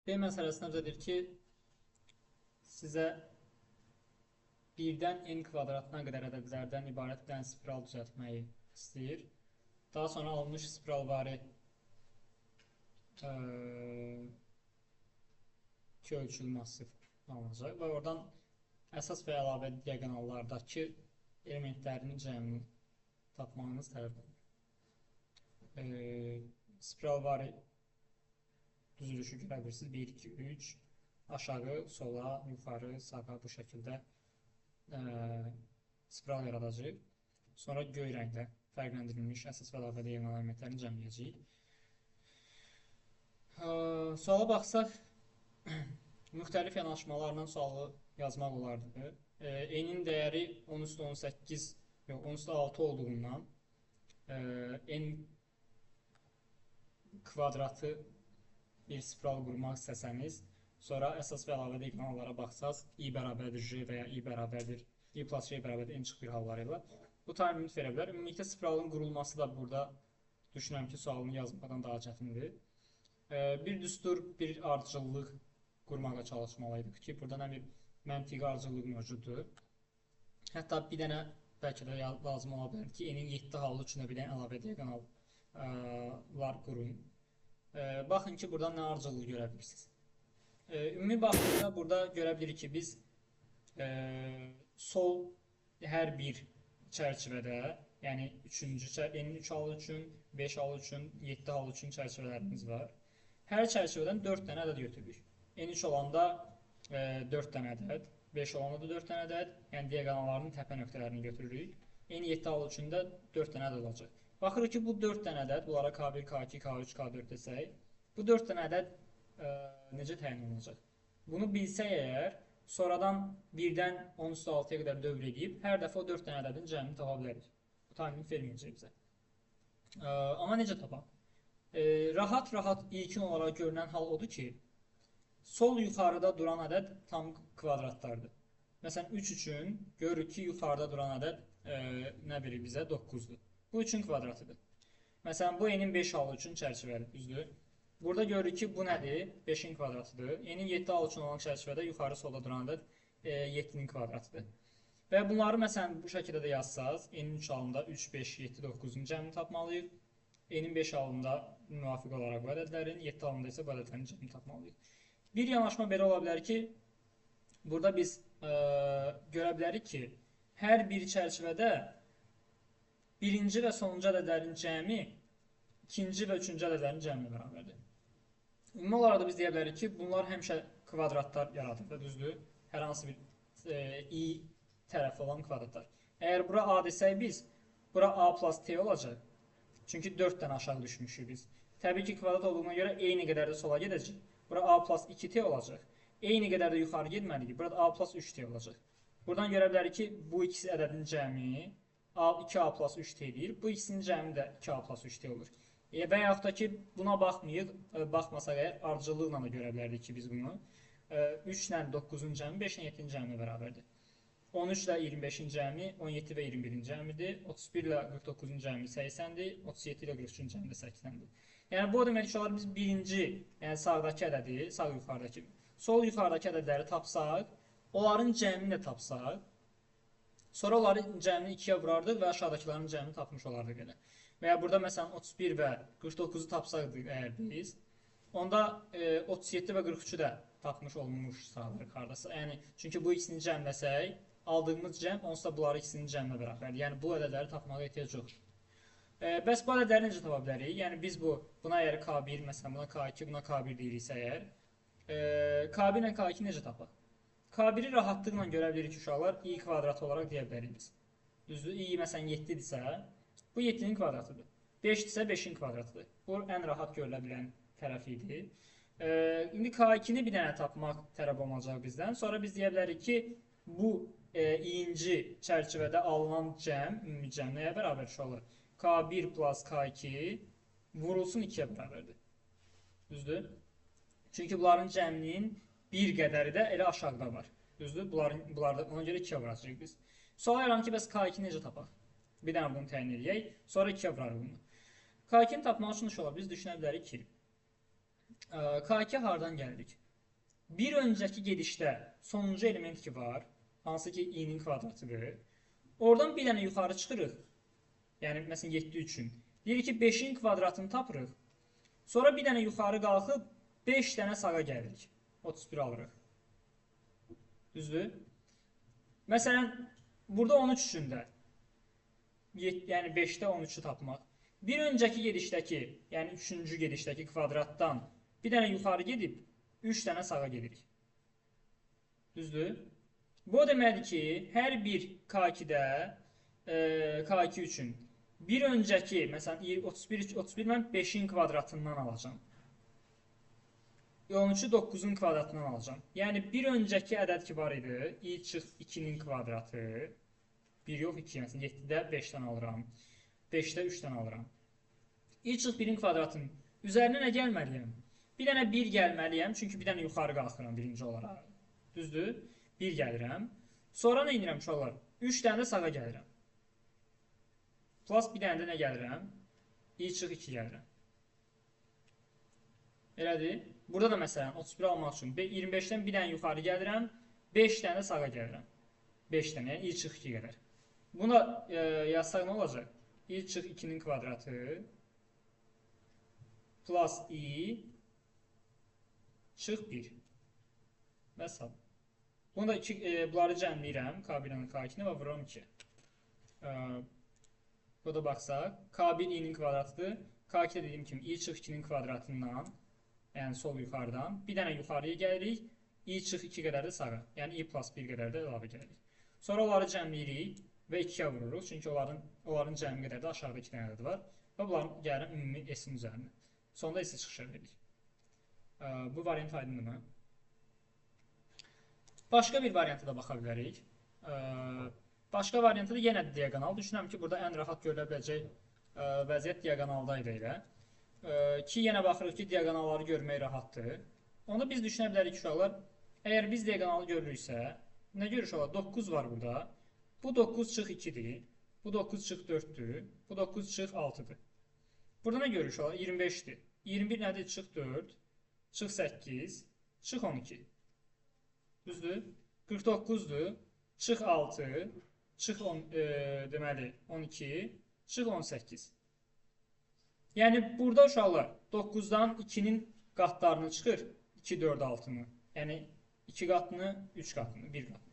B məsələsində bizə deyir ki, sizə birdən n kvadratına qədər ədədlərdən ibarət bir dənə spiral düzəltməyi istəyir. Daha sonra alınmış spiralvari iki ölçülü massiv alınacaq və oradan əsas və əlavə diaqonallardakı elementlərinin cəmini tapmağınız tələb edilir. Spiralvari düzülüşü görə bilirsiniz. 1, 2, 3 aşağı, sola, yuxarı, sağa bu şəkildə spiral yaradacaq. Sonra göy rənglə fərqləndirilmiş əsas və əlavə diaqonal elementlərini cəmləyəcəyik. Suala baxsaq, müxtəlif yanaşmalarla sualı yazmaq olardı. N-in dəyəri 10 üstü 18, yox 10 üstü 6 olduğundan n kvadratı bir spiral qurmaq istəsəniz, sonra əsas və əlavə diaqonallara baxsaq, i bərabərdir j və ya i bərabərdir i plus j bərabərdir n çıx bir halları ilə bu tane ümid verə bilər. Ümumilikdə spiralın qurulması da burada düşünürəm ki, sualını yazmaqdan daha çətindir. Bir düstur, bir ardıcıllıq qurmağa çalışmalıydıq ki, burada nə bir məntiqi ardıcıllıq mövcuddur. Hətta bir dənə bəlkə də lazım ola bilər ki, n-in 7 halı üçün bir dənə əlavə diaqonallar qurun. Baxın ki, buradan nə ardıcıllığı görə bilirsiniz. Ümumi baxımda burada görə bilirik ki, biz sol hər bir çərçivədə, yəni n-in 3 halı üçün, 5 halı üçün, 7 halı üçün çərçivələrimiz var. Hər çərçivədən 4 dənə ədəd götürürük. n3 olanda 4 dənə ədəd, 5 olanda da 4 dənə ədəd, yəni diaqonallarının təpə nöqtələrini götürürük. n7 halı üçün də 4 dənə ədəd olacaq. Baxırıq ki, bu 4 dənə ədəd, bunlara K1, K2, K3, K4 desək, bu 4 dənə ədəd necə təyin olunacaq? Bunu bilsək əgər, sonradan 1-dən 10 üstü 6-ya qədər dövr edib, hər dəfə o 4 dənə ədədin cəmini tapa bilərik. Bu təmin verməyəcək bizə. Amma necə tapaq? Rahat-rahat ilkin olaraq görünən hal odur ki, sol yuxarıda duran ədəd tam kvadratlardır. Məsələn, 3 üçün görürük ki, yuxarıda duran ədəd nə verir bizə? 9-dur. Bu 3-ün kvadratıdır. Məsələn, bu n-in 5 halı üçün çərçivəli, düzdür? Burada görürük ki, bu nədir? 5-in kvadratıdır. N-in 7 halı üçün olan çərçivədə yuxarı solda duran ədəd 7-nin kvadratıdır. Və bunları məsələn bu şəkildə də yazsaz, n-in 3 halında 3, 5, 7, 9-un cəmini tapmalıyıq. N-in 5 halında müvafiq olaraq bu ədədlərin, 7 halında isə bu ədədlərin cəmini tapmalıyıq. Bir yanaşma belə ola bilər ki, burada biz görə bilərik ki, hər bir çərçivədə birinci və sonuncu ədədlərin cəmi ikinci və üçüncü ədədlərin cəminə bərabərdir. Ümumi olaraq da biz deyə bilərik ki, bunlar həmişə kvadratlar yaradır, düzdür? Hər hansı bir i tərəfi olan kvadratlar. Əgər bura a desək biz, bura a plus t olacaq. Çünki 4 dənə aşağı düşmüşük biz. Təbii ki, kvadrat olduğuna görə eyni qədər də sola gedəcək. Bura a plus 2t olacaq. Eyni qədər də yuxarı getməliyik. Burada a plus 3t olacaq. Buradan görə bilərik ki, bu ikisi ədədin cəmi 2a plus 3t edir. Bu ikisinin cəmi də 2a plus 3t olur. Və yaxud da ki, buna baxmasaq əgər, ardıcıllıqla da görə bilərdik ki, biz bunu 3 ilə 9-un cəmi 5 ilə 7-nin cəminə bərabərdir. 13 ilə 25-in cəmi 17 və 21-in cəmidir. 31 ilə 49-un cəmi 80-dir. 37 ilə 43-ün cəmi də 80-dir. Yəni, bu o demək ki, biz birinci, yəni sağdakı ədədi, sağ yuxarıdakı, sol yuxarıdakı ədədləri tapsaq, onların cəmini də tapsaq, sonra onların cəmini 2-yə vurardıq və aşağıdakıların cəmini tapmış olardıq elə. Və ya burada məsələn 31 və 49-u tapsaqdıq əgər biz, onda 37 və 43-ü də tapmış olmuş sayılırıq hardasa. Yəni, çünki bu ikisini cəmləsək, aldığımız cəm onsuz da bunları ikisinin cəminə bərabərdir. Yəni, bu ədədləri tapmağa ehtiyac yoxdur. Bəs bu ədədləri necə tapa bilərik? Yəni, biz buna əgər K1, məsələn, buna K2, buna K1 deyiriksə əgər, K1 ilə K2 necə tapaq? K1-i rahatlıqla görə bilirik ki, uşaqlar, i kvadratı olaraq deyə bilərik biz. Düzdür, i məsələn 7-dirsə, bu 7-nin kvadratıdır. 5-dirsə 5-in kvadratıdır. Bu ən rahat görülə bilən tərəf idi. İndi K2-ni bir dənə tapmaq tələb olunacaq bizdən. Sonra biz deyə bilərik ki, bu i-inci çərçivədə alınan cəm, ümumi cəm nəyə bərabər uşaqlar? K1 plus K2 vurulsun 2-yə bərabərdir. Düzdür? Çünki bunların cəminin bir qədəri də elə aşağıda var. Düzdür? Bunlarda ona görə 2-yə vuracağıq biz. Sual yaranır ki, bəs K2 necə tapaq? Bir dənə bunu təyin edək, sonra 2-yə vurarıq bunu. K2-ni tapmaq üçün olar, biz düşünə bilərik ki, K2 hardan gəldik? Bir öncəki gedişdə sonuncu element ki var, hansı ki i-nin kvadratıdır. Oradan bir dənə yuxarı çıxırıq. Yəni məsələn 7 üçün. Deyirik ki 5-in kvadratını tapırıq. Sonra bir dənə yuxarı qalxıb 5 dənə sağa gəlirik. 31 alırıq. Düzdür? Məsələn, burada 13 üçün də, yəni 5-də 13-ü tapmaq. Bir öncəki gedişdəki, yəni 3-cü gedişdəki kvadratdan bir dənə yuxarı gedib 3 dənə sağa gedirik. Düzdür? Bu deməkdir ki, hər bir K2-də, K2 üçün bir öncəki, məsələn 31 mən 5-in kvadratından alacağım. 13-ü 9-un kvadratından alacağım. Yəni bir öncəki ədəd ki var idi, i çıx 2-nin kvadratı, 1 yox 2, məsələn 7-də 5-dən alıram, 5-də 3-dən alıram. i çıx 1-in kvadratının üzərinə nə gəlməliyəm? Bir dənə 1 gəlməliyəm, çünki bir dənə yuxarı qalxıram birinci olaraq. Düzdür? 1 gəlirəm. Sonra nə edirəm uşaqlar? 3 dənə də sağa gəlirəm. Plus bir dənə də nə gəlirəm? i çıx 2 gəlirəm. Elədir? Burada da məsələn 31 almaq üçün 25-dən bir dənə yuxarı gəlirəm, 5 dənə sağa gəlirəm. 5 dənə, yəni i çıx 2 qədər. Buna yazsaq nə olacaq? i çıx 2-nin kvadratı plus i çıx 1. Məsələn. Bunu da bunları cəmləyirəm. K1-dən K2-ni və vururam 2. Burada baxsaq, K1 i-nin kvadratıdır. K2-də dediyim kimi i çıx 2-nin kvadratından, yəni sol yuxarıdan bir dənə yuxarıya gəlirik. i çıx 2 qədər də sağa. Yəni i plus 1 qədər də əlavə gəlirik. Sonra onları cəmləyirik və 2-yə vururuq. Çünki onların cəmi qədər də aşağıda 2 dənə ədəd var. Və bunların gəlir ümumi s-in üzərinə. Sonda s-i çıxış edirik. Bu variant aydındırmı? Başqa bir varianta da baxa bilərik. Başqa variantı da yenə də diagonal. Düşünürəm ki, burada ən rahat görülə biləcək vəziyyət diagonaldaydı elə. Ki, yenə baxırıq ki, diagonalları görmək rahatdır. Onda biz düşünə bilərik ki, uşaqlar, əgər biz diagonalı görürüksə, nə görürük uşaqlar? 9 var burada. Bu 9 çıx 2-dir. Bu 9 çıx 4-dür. Bu 9 çıx 6-dır. Burada nə görürük uşaqlar? 25-dir. 21 nədir? Çıx 4, çıx 8, çıx 12. Düzdür? 49-dur. Çıx 6, çıx deməli 12, çıx 18. Yəni burada uşaqlar 9-dan 2-nin qatlarını çıxır. 2, 4, 6-nı. Yəni 2 qatını, 3 qatını, 1 qatını.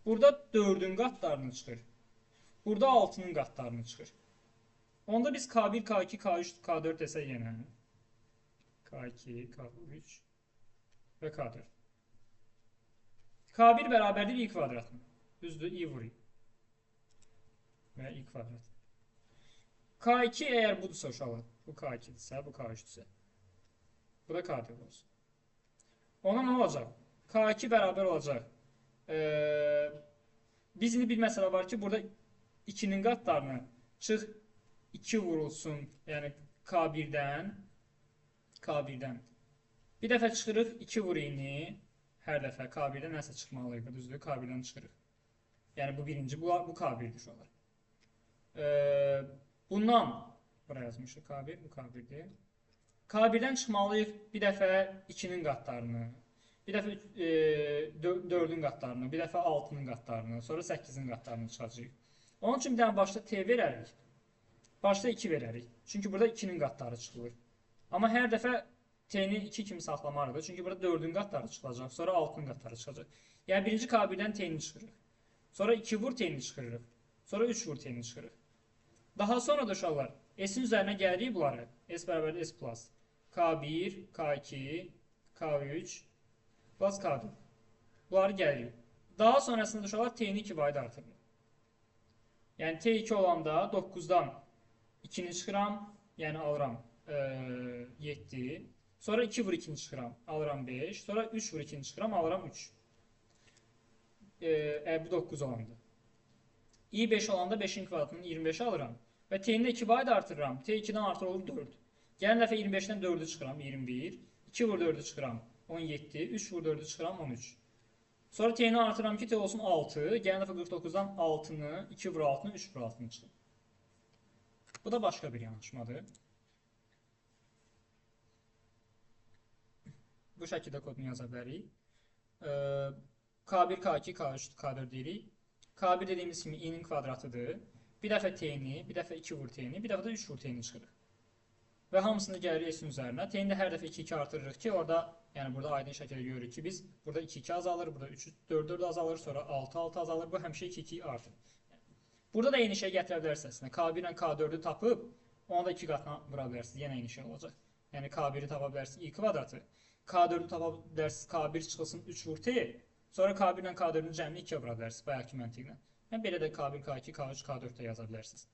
Burada 4-ün qatlarını çıxır. Burada 6-nın qatlarını çıxır. Onda biz K1, K2, K3, K4 desək yenə. K2, K3 və K4. K1 bərabərdir i kvadratına. Düzdür, i vurayım. Və i kvadrat. K2 əgər budursa uşaqlar, bu K2-dirsə, bu K3-dirsə, bu da K4 olsun. Ona nə olacaq? K2 bərabər olacaq. Bizim bir məsələ var ki, burada 2-nin qatlarını çıx 2 vurulsun, yəni K1-dən. Bir dəfə çıxırıq 2 vuruyunu, hər dəfə K1-dən nəsə çıxmalıyıq, düzdür, K1-dən çıxırıq. Yəni bu birinci, bu K1-dir uşaqlar. Bundan, buraya yazmışıq K1, bu K1-dir. K1-dən çıxmalıyıq bir dəfə 2-nin qatlarını, bir dəfə 4-ün qatlarını, bir dəfə 6-nın qatlarını, sonra 8-in qatlarını çıxacaq. Onun üçün bir dənə başda T verərik, başda 2 verərik. Çünki burada 2-nin qatları çıxılır. Amma hər dəfə T-ni 2 kimi saxlamarıq. Çünki burada 4-ün qatları çıxılacaq, sonra 6-nın qatları çıxacaq. Yəni birinci K1-dən T-ni çıxırıq. Sonra 2 vur T-ni çıxırıq. Sonra 3 vur T-ni çıxırıq. Daha sonra da uşaqlar, S-in üzərinə gəlirik bunları. S bərabərdir S plus. K1, K2, K3 plus K4. Bunları gəlirik. Daha sonrasında uşaqlar T-ni 2 vayda artırır. Yəni T2 olanda 9-dan 2-ni çıxıram, yəni alıram 7. Sonra 2 vur 2-ni çıxıram, alıram 5. Sonra 3 vur 2-ni çıxıram, alıram 3. Bu 9 olanda. i 5 olanda 5-in kvadratını 25 alıram. Və T-ni də 2 vayda artırıram. T2-dən artır olur 4. Gələn dəfə 25-dən 4-ü çıxıram, 21. 2 vur 4-ü çıxıram, 17. 3 vur 4-ü çıxıram, 13. Sonra T-ni artırıram ki, T olsun 6. Gələn dəfə 49-dan 6-nı, 2 vur 6-nı, 3 vur 6-nı çıxır. Bu da başqa bir yanaşmadır. bu şəkildə kodunu yaza bilərik. K1, K2, K3, K4 deyirik. K1 dediyimiz kimi i-nin kvadratıdır. Bir dəfə t-ni, bir dəfə 2 vur t-ni, bir dəfə də 3 vur t-ni çıxırıq. Və hamısını gəlirik s-in üzərinə. T-ni də hər dəfə 2-2 artırırıq ki, orada, yəni burada aydın şəkildə görürük ki, biz burada 2-2 azalır, burada 3-4-4 azalır, sonra 6-6 azalır. Bu həmişə 2-2 artır. Burada da eyni şey gətirə bilərsiniz əslində. K1 ilə K4-ü tapıb, onu da 2 qatına vura bilərsiniz. Yenə eyni şey olacaq. Yəni K1-i tapa bilərsiniz i kvadratı. K4-ü tapa bilərsiniz, K1 çıxılsın 3 vur t. Sonra K1 ilə K4-ün cəmini 2-yə vura bilərsiniz, bayaqki məntiqlə. Yəni belə də K1, K2, K3, K4 də yaza bilərsiniz.